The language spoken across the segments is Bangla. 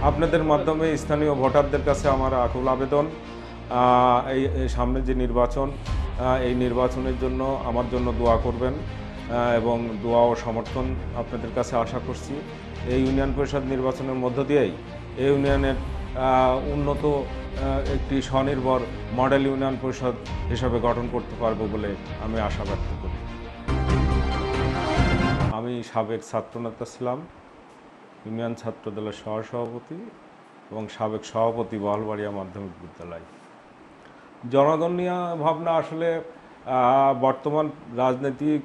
আপনাদের মাধ্যমে স্থানীয় ভোটারদের কাছে আমার আকুল আবেদন, এই সামনে যে নির্বাচন, এই নির্বাচনের জন্য আমার জন্য দোয়া করবেন এবং দোয়া ও সমর্থন আপনাদের কাছে আশা করছি। এই ইউনিয়ন পরিষদ নির্বাচনের মধ্য দিয়েই এই ইউনিয়নের উন্নত একটি স্বনির্ভর মডেল ইউনিয়ন পরিষদ হিসাবে গঠন করতে পারবো বলে আমি আশা ব্যক্ত করি। আমি সাবেক ছাত্রনেতা ছিলাম, ইউনিয়ন ছাত্র দলের সহসভাপতি এবং সাবেক সভাপতি বহলবাড়িয়া মাধ্যমিক বিদ্যালয়। জনগণ নিয়ে ভাবনা আসলে বর্তমান রাজনৈতিক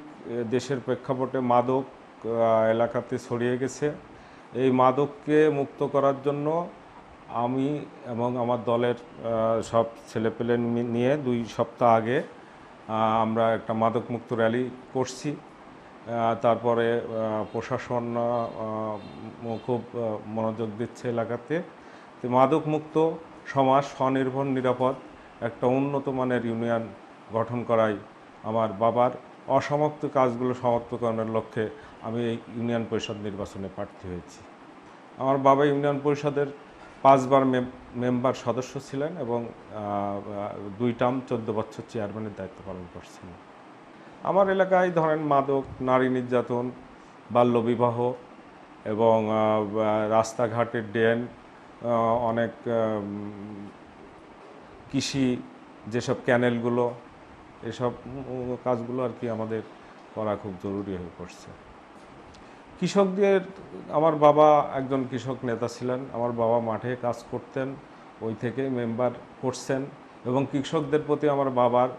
দেশের প্রেক্ষাপটে মাদক এলাকাতে ছড়িয়ে গেছে। এই মাদককে মুক্ত করার জন্য আমি এবং আমার দলের সব ছেলেপেলে নিয়ে 2 সপ্তাহ আগে আমরা একটা মাদক মুক্ত র্যালি করছি। তারপরে প্রশাসন খুব মনোযোগ দিচ্ছে এলাকাতে। তো মাদক মুক্ত সমাজ, স্বনির্ভর, নিরাপদ একটা উন্নত মানের ইউনিয়ন গঠন করাই আমার বাবার অসমাপ্ত কাজগুলো সমাপ্তকরণের লক্ষ্যে আমি এই ইউনিয়ন পরিষদ নির্বাচনে প্রার্থী হয়েছি। আমার বাবা ইউনিয়ন পরিষদের 5 বার মেম্বার সদস্য ছিলেন এবং 2 টার্ম 14 বছর চেয়ারম্যানের দায়িত্ব পালন করছেন। আমার এলাকায় ধরেন মাদক, নারী নির্যাতন, বাল্যবিবাহ এবং রাস্তাঘাটের ড্রেন, অনেক কৃষি যেসব ক্যানেলগুলো, এসব কাজগুলো আর কি আমাদের করা খুব জরুরি হয়ে পড়ছে। কৃষকদের, আমার বাবা একজন কৃষক নেতা ছিলেন, আমার বাবা মাঠে কাজ করতেন, ওই থেকে মেম্বার করছেন এবং কৃষকদের প্রতি আমার বাবার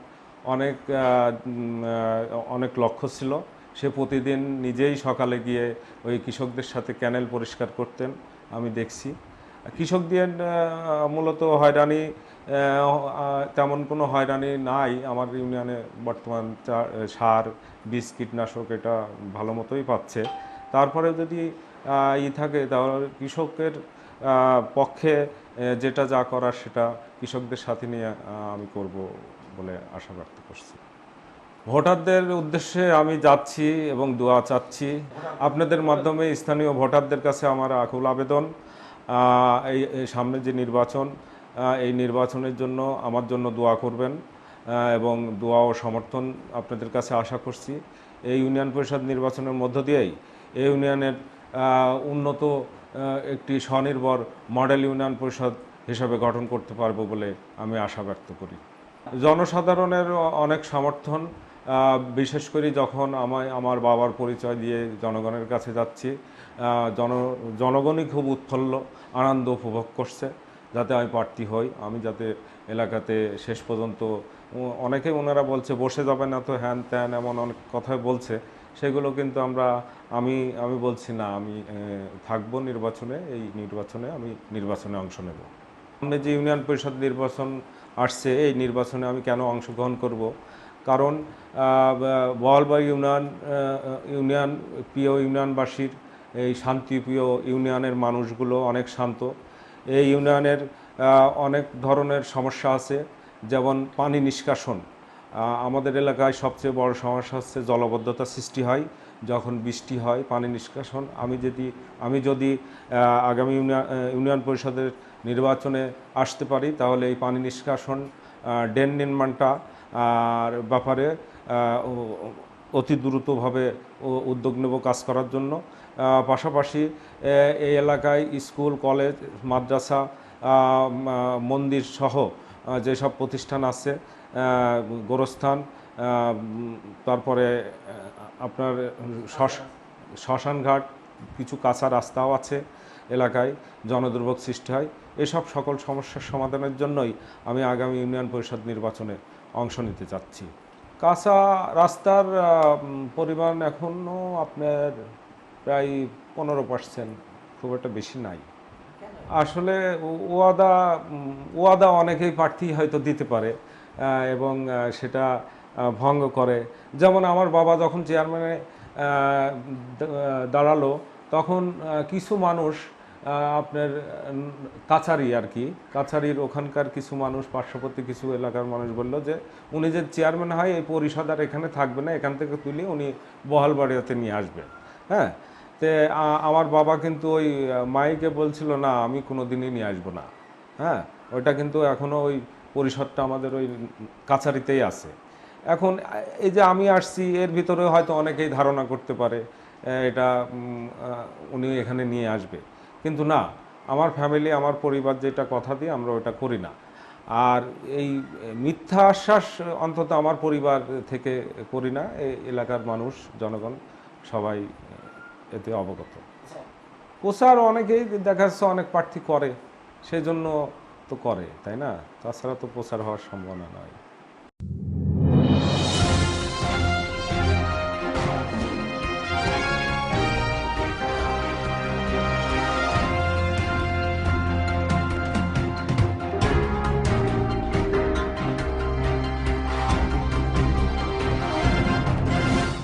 অনেক লক্ষ্য ছিল। সে প্রতিদিন নিজেই সকালে গিয়ে ওই কৃষকদের সাথে ক্যানেল পরিষ্কার করতেন, আমি দেখছি। কৃষকদের মূলত হয়রানি, তেমন কোনো হয়রানি নাই আমার ইউনিয়নে। বর্তমান সার, বীজ, কীটনাশক এটা ভালো মতোই পাচ্ছে। তারপরে যদি থাকে তাহলে কৃষকের পক্ষে যেটা যা করার সেটা কৃষকদের সাথে নিয়ে আমি করব বলে আশা ব্যক্ত করছি। ভোটারদের উদ্দেশ্যে আমি যাচ্ছি এবং দোয়া চাচ্ছি। আপনাদের মাধ্যমে স্থানীয় ভোটারদের কাছে আমার আকুল আবেদন, এই সামনে যে নির্বাচন, এই নির্বাচনের জন্য আমার জন্য দোয়া করবেন এবং দোয়া ও সমর্থন আপনাদের কাছে আশা করছি। এই ইউনিয়ন পরিষদ নির্বাচনের মধ্য দিয়েই এই ইউনিয়নের উন্নত একটি স্বনির্ভর মডেল ইউনিয়ন পরিষদ হিসাবে গঠন করতে পারবো বলে আমি আশা ব্যক্ত করি। জনসাধারণের অনেক সমর্থন, বিশেষ করে যখন আমার বাবার পরিচয় দিয়ে জনগণের কাছে যাচ্ছি, জনগণই খুব উৎফুল্ল, আনন্দ উপভোগ করছে যাতে আমি প্রার্থী হই। আমি যাতে এলাকাতে শেষ পর্যন্ত, অনেকেই ওনারা বলছে বসে যাবে না তো, হ্যান ত্যান এমন অনেক কথাই বলছে, সেগুলো কিন্তু আমি বলছি না, আমি থাকবো নির্বাচনে। এই নির্বাচনে আমি অংশ নেব। সামনে যে ইউনিয়ন পরিষদ নির্বাচন আসছে, এই নির্বাচনে আমি কেন অংশগ্রহণ করব? কারণ বহলবাড়ি ইউনিয়ন প্রিয় ইউনিয়নবাসীর, এই শান্তিপ্রিয় ইউনিয়নের মানুষগুলো অনেক শান্ত। এই ইউনিয়নের অনেক ধরনের সমস্যা আছে, যেমন পানি নিষ্কাশন। আমাদের এলাকায় সবচেয়ে বড় সমস্যা হচ্ছে জলাবদ্ধতা সৃষ্টি হয় যখন বৃষ্টি হয়। পানি নিষ্কাশন আমি যদি আগামী ইউনিয়ন পরিষদের নির্বাচনে আসতে পারি, তাহলে এই পানি নিষ্কাশন ড্রেন নির্মাণটা ব্যাপারে অতি দ্রুতভাবে উদ্যোগ নেব কাজ করার জন্য। পাশাপাশি এই এলাকায় স্কুল, কলেজ, মাদ্রাসা, মন্দির সহ যেসব প্রতিষ্ঠান আছে, গোরস্থান, তারপরে আপনার শ্মশানঘাট, কিছু কাঁচা রাস্তাও আছে এলাকায়, জনদুর্ভোগ সৃষ্টি হয়। এসব সকল সমস্যার সমাধানের জন্যই আমি আগামী ইউনিয়ন পরিষদ নির্বাচনে অংশ নিতে চাচ্ছি। কাঁচা রাস্তার পরিমাণ এখনও আপনার প্রায় 15%, খুব একটা বেশি নাই। আসলে ওয়াদা অনেকেই প্রার্থী হয়তো দিতে পারে এবং সেটা ভঙ্গ করে। যেমন আমার বাবা যখন চেয়ারম্যানে দাঁড়ালো, তখন কিছু মানুষ আপনার কাছারির ওখানকার কিছু মানুষ, পার্শ্ববর্তী কিছু এলাকার মানুষ বলল যে উনি যে চেয়ারম্যান হয় এই পরিষদ আর এখানে থাকবে না, এখান থেকে তুলে উনি বহালবাড়িয়াতে নিয়ে আসবেন। হ্যাঁ, তে আমার বাবা কিন্তু ওই মাইকে বলছিল না আমি কোনো দিনই নিয়ে আসবো না। হ্যাঁ, ওইটা কিন্তু এখনও ওই পরিসরটা আমাদের ওই কাছারিতেই আছে। এখন এই যে আমি আসছি এর ভিতরে হয়তো অনেকেই ধারণা করতে পারে এটা উনি এখানে নিয়ে আসবে, কিন্তু না, আমার ফ্যামিলি আমার পরিবার যেটা কথা দিয়ে আমরা ওটা করি না। আর এই মিথ্যা আশ্বাস অন্তত আমার পরিবার থেকে করি না, এই এলাকার মানুষ জনগণ সবাই এতে অবগত। প্রচার অনেকেই দেখা যাচ্ছে অনেক প্রার্থী করে, সেজন্য তো করে, তাই না? তাছাড়া তো প্রচার হওয়ার সম্ভাবনা নয়।